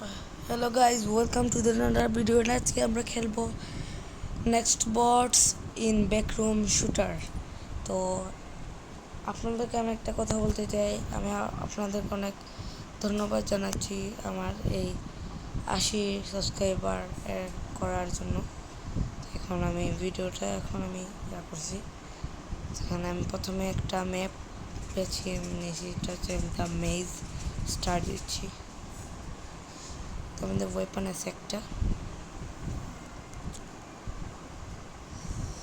Hello guys, welcome to the another video. আজকে আমরা খেলবো next bots in backroom shooter. তো আপনাদেরকে আমি একটা কথা বলতে চাই, আমি আপনাদেরকে অনেক ধন্যবাদ জানাচ্ছি আমার এই 80 সাবস্ক্রাইবার করার জন্য। এখন আমি ভিডিওটা করছি। সেখানে আমি প্রথমে একটা ম্যাপ বেছে নিয়েছি, এটা হচ্ছে দ্য মেজ। স্টার্ট দিচ্ছি। আমাদের ওয়েপন আছে একটা।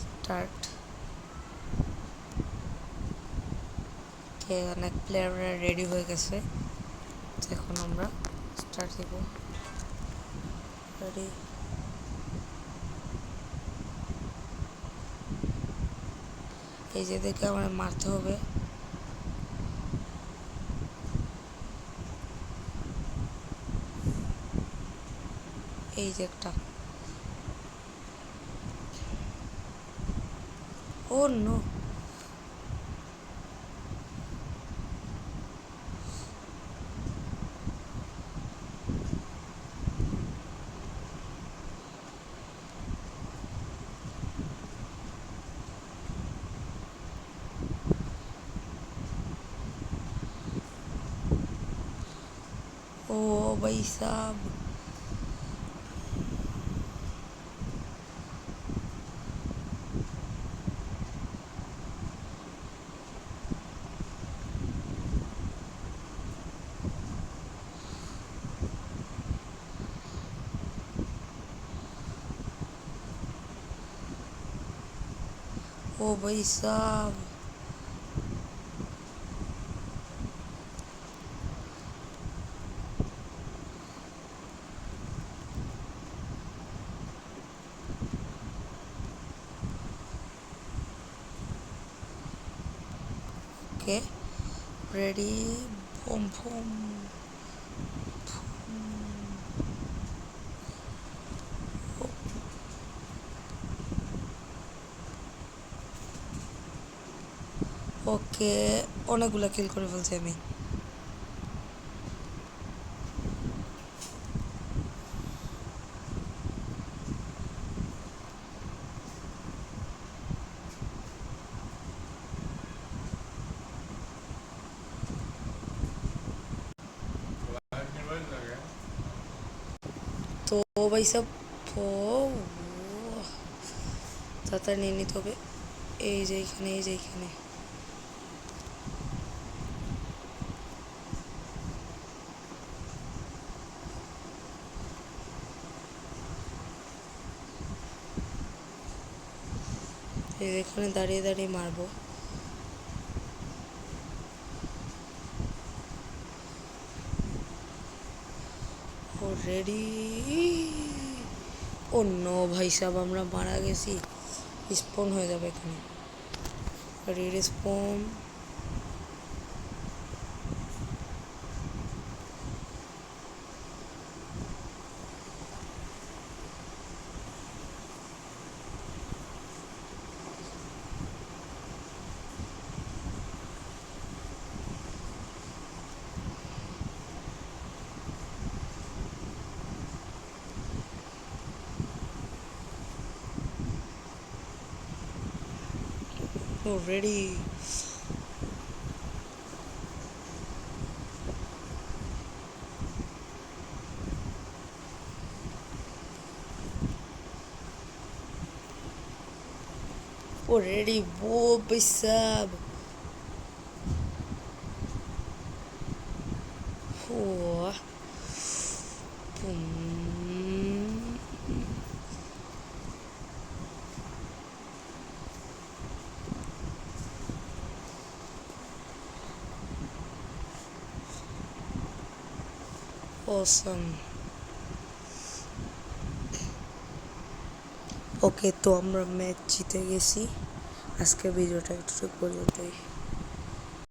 স্টার্ট। অনেক প্লেয়াররা রেডি হয়ে গেছে, এখন আমরা স্টার্ট দেব। রেডি। এই যে দেখে আমরা মারতে হবে। এই যে একটা, ও নো, ও ভাই সাব। ओ भाई साहब, ओके रेडी। बम बम। ওকে, অনেকগুলো কিল করে ফেলছি আমি। তো ভাই সাব, ও তাড়াতাড়ি নিয়ে নিতে হবে। এই যে এইখানে, এই যে এইখানে। এখানে দাঁড়িয়ে দাঁড়িয়ে মারবো। ও রেডি। ও নো ভাই সাহেব, আমরা মারা গেছি। স্পন হয়ে যাবে এখানে। রিস্পন। Oh, ready. Oh, ready. Whoa, bisab. Oh. Boom. Awesome. ওকে, তো আমরা ম্যাচ জিতে গেছি। আজকের ভিডিওটা একটু পর্যন্তই।